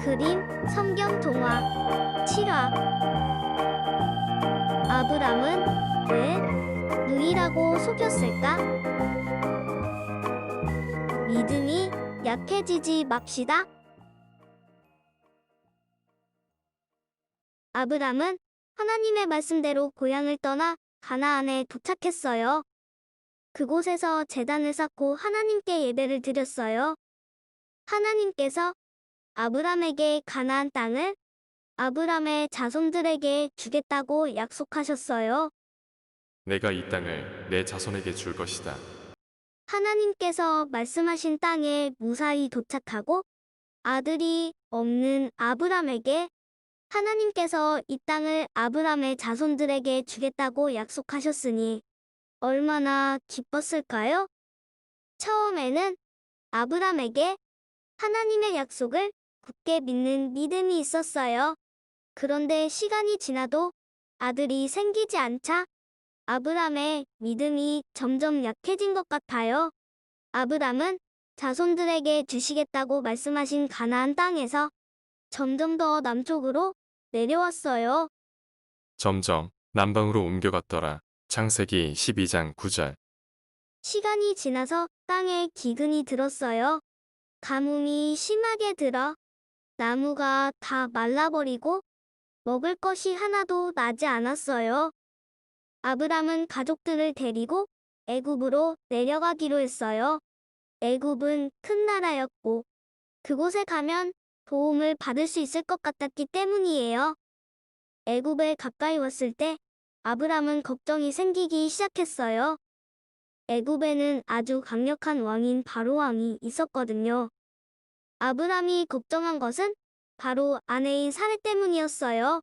그림, 성경 동화, 7화. 아브람은 왜 누이라고 속였을까? 믿음이 약해지지 맙시다. 아브람은 하나님의 말씀대로 고향을 떠나 가나안에 도착했어요. 그곳에서 제단을 쌓고 하나님께 예배를 드렸어요. 하나님께서 아브람에게 가나안 땅을 아브람의 자손들에게 주겠다고 약속하셨어요. 내가 이 땅을 내 자손에게 줄 것이다. 하나님께서 말씀하신 땅에 무사히 도착하고 아들이 없는 아브람에게 하나님께서 이 땅을 아브람의 자손들에게 주겠다고 약속하셨으니 얼마나 기뻤을까요? 처음에는 아브람에게 하나님의 약속을 굳게 믿는 믿음이 있었어요. 그런데 시간이 지나도 아들이 생기지 않자 아브람의 믿음이 점점 약해진 것 같아요. 아브람은 자손들에게 주시겠다고 말씀하신 가나안 땅에서 점점 더 남쪽으로 내려왔어요. 점점 남방으로 옮겨갔더라. 창세기 12장 9절. 시간이 지나서 땅에 기근이 들었어요. 가뭄이 심하게 들어 나무가 다 말라버리고 먹을 것이 하나도 나지 않았어요. 아브람은 가족들을 데리고 애굽으로 내려가기로 했어요. 애굽은 큰 나라였고 그곳에 가면 도움을 받을 수 있을 것 같았기 때문이에요. 애굽에 가까이 왔을 때 아브람은 걱정이 생기기 시작했어요. 애굽에는 아주 강력한 왕인 바로 왕이 있었거든요. 아브람이 걱정한 것은 바로 아내인 사레 때문이었어요.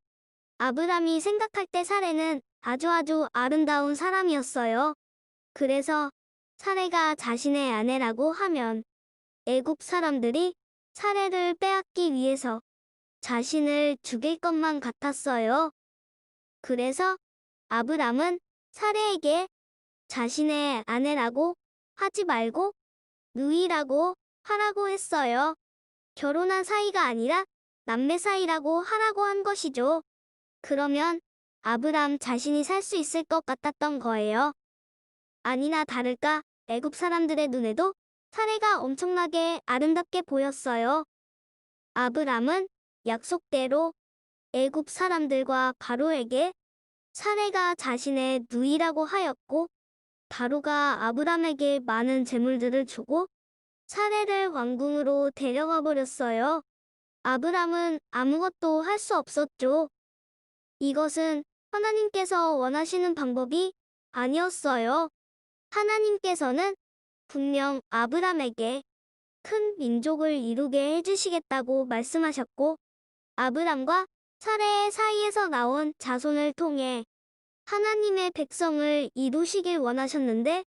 아브람이 생각할 때 사레는 아주 아름다운 사람이었어요. 그래서 사레가 자신의 아내라고 하면 애굽 사람들이 사레를 빼앗기 위해서 자신을 죽일 것만 같았어요. 그래서 아브람은 사레에게 자신의 아내라고 하지 말고 누이라고 하라고 했어요. 결혼한 사이가 아니라 남매 사이라고 하라고 한 것이죠. 그러면 아브람 자신이 살 수 있을 것 같았던 거예요. 아니나 다를까 애굽 사람들의 눈에도 사레가 엄청나게 아름답게 보였어요. 아브람은 약속대로 애굽 사람들과 바로에게 사레가 자신의 누이라고 하였고 바로가 아브람에게 많은 재물들을 주고 사레를 왕궁으로 데려가 버렸어요. 아브람은 아무것도 할 수 없었죠. 이것은 하나님께서 원하시는 방법이 아니었어요. 하나님께서는 분명 아브람에게 큰 민족을 이루게 해주시겠다고 말씀하셨고 아브람과 사레의 사이에서 나온 자손을 통해 하나님의 백성을 이루시길 원하셨는데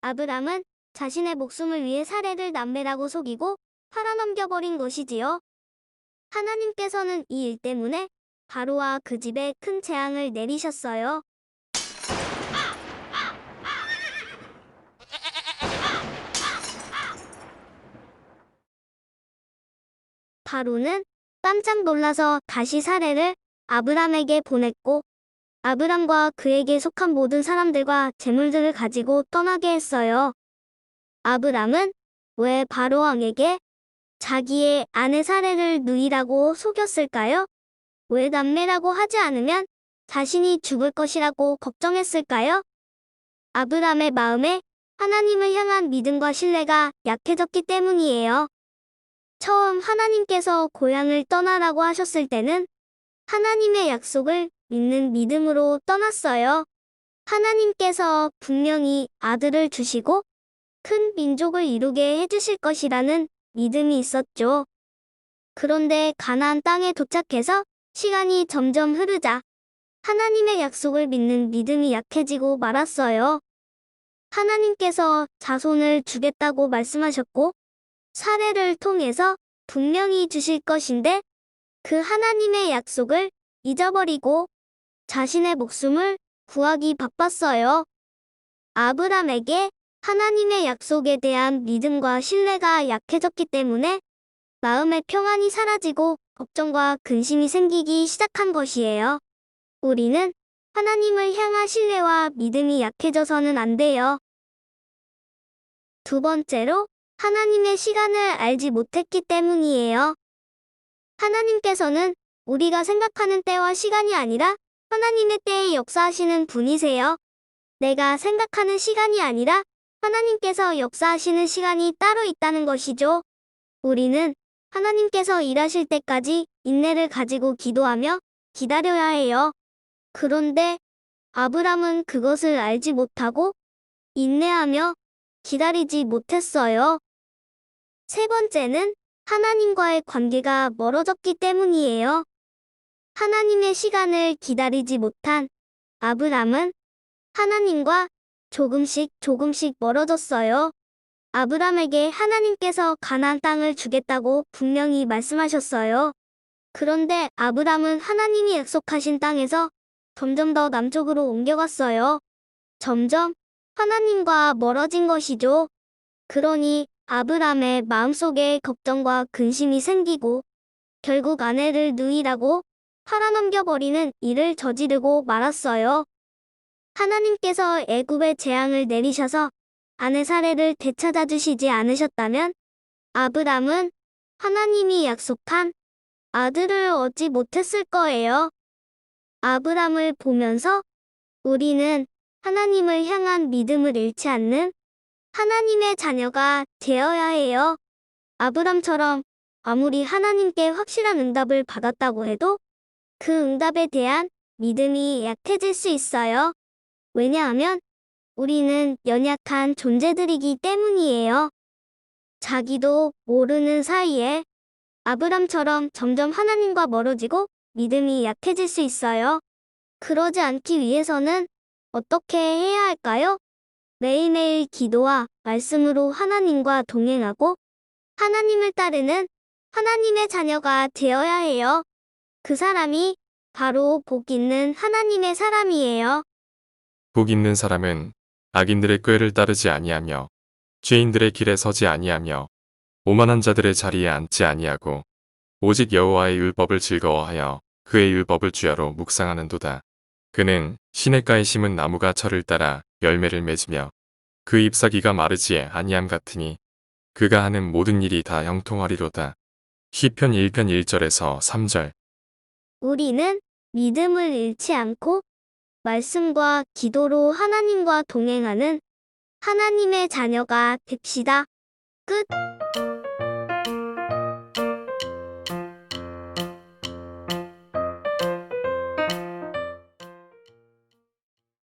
아브람은 자신의 목숨을 위해 사레를 남매라고 속이고 팔아넘겨버린 것이지요. 하나님께서는 이 일 때문에 바로와 그 집에 큰 재앙을 내리셨어요. 바로는 깜짝 놀라서 다시 사레를 아브람에게 보냈고 아브람과 그에게 속한 모든 사람들과 재물들을 가지고 떠나게 했어요. 아브람은 왜 바로 왕에게 자기의 아내 사레를 누이라고 속였을까요? 왜 남매라고 하지 않으면 자신이 죽을 것이라고 걱정했을까요? 아브람의 마음에 하나님을 향한 믿음과 신뢰가 약해졌기 때문이에요. 처음 하나님께서 고향을 떠나라고 하셨을 때는 하나님의 약속을 믿는 믿음으로 떠났어요. 하나님께서 분명히 아들을 주시고 큰 민족을 이루게 해주실 것이라는 믿음이 있었죠. 그런데 가나안 땅에 도착해서 시간이 점점 흐르자 하나님의 약속을 믿는 믿음이 약해지고 말았어요. 하나님께서 자손을 주겠다고 말씀하셨고 사례를 통해서 분명히 주실 것인데 그 하나님의 약속을 잊어버리고 자신의 목숨을 구하기 바빴어요. 아브람에게 하나님의 약속에 대한 믿음과 신뢰가 약해졌기 때문에 마음의 평안이 사라지고 걱정과 근심이 생기기 시작한 것이에요. 우리는 하나님을 향한 신뢰와 믿음이 약해져서는 안 돼요. 두 번째로, 하나님의 시간을 알지 못했기 때문이에요. 하나님께서는 우리가 생각하는 때와 시간이 아니라 하나님의 때에 역사하시는 분이세요. 내가 생각하는 시간이 아니라 하나님께서 역사하시는 시간이 따로 있다는 것이죠. 우리는 하나님께서 일하실 때까지 인내를 가지고 기도하며 기다려야 해요. 그런데 아브람은 그것을 알지 못하고 인내하며 기다리지 못했어요. 세 번째는 하나님과의 관계가 멀어졌기 때문이에요. 하나님의 시간을 기다리지 못한 아브람은 하나님과 조금씩 멀어졌어요. 아브람에게 하나님께서 가나안 땅을 주겠다고 분명히 말씀하셨어요. 그런데 아브람은 하나님이 약속하신 땅에서 점점 더 남쪽으로 옮겨갔어요. 점점 하나님과 멀어진 것이죠. 그러니 아브람의 마음속에 걱정과 근심이 생기고 결국 아내를 누이라고 팔아넘겨버리는 일을 저지르고 말았어요. 하나님께서 애굽에 재앙을 내리셔서 아내 사례를 되찾아 주시지 않으셨다면 아브람은 하나님이 약속한 아들을 얻지 못했을 거예요. 아브람을 보면서 우리는 하나님을 향한 믿음을 잃지 않는 하나님의 자녀가 되어야 해요. 아브람처럼 아무리 하나님께 확실한 응답을 받았다고 해도 그 응답에 대한 믿음이 약해질 수 있어요. 왜냐하면 우리는 연약한 존재들이기 때문이에요. 자기도 모르는 사이에 아브람처럼 점점 하나님과 멀어지고 믿음이 약해질 수 있어요. 그러지 않기 위해서는 어떻게 해야 할까요? 매일매일 기도와 말씀으로 하나님과 동행하고 하나님을 따르는 하나님의 자녀가 되어야 해요. 그 사람이 바로 복 있는 하나님의 사람이에요. 복 있는 사람은 악인들의 꾀를 따르지 아니하며 죄인들의 길에 서지 아니하며 오만한 자들의 자리에 앉지 아니하고 오직 여호와의 율법을 즐거워하여 그의 율법을 주야로 묵상하는도다. 그는 시냇가에 심은 나무가 철을 따라 열매를 맺으며 그 잎사귀가 마르지 아니함 같으니 그가 하는 모든 일이 다 형통하리로다. 시편 1편 1절에서 3절. 우리는 믿음을 잃지 않고 말씀과 기도로 하나님과 동행하는 하나님의 자녀가 됩시다. 끝.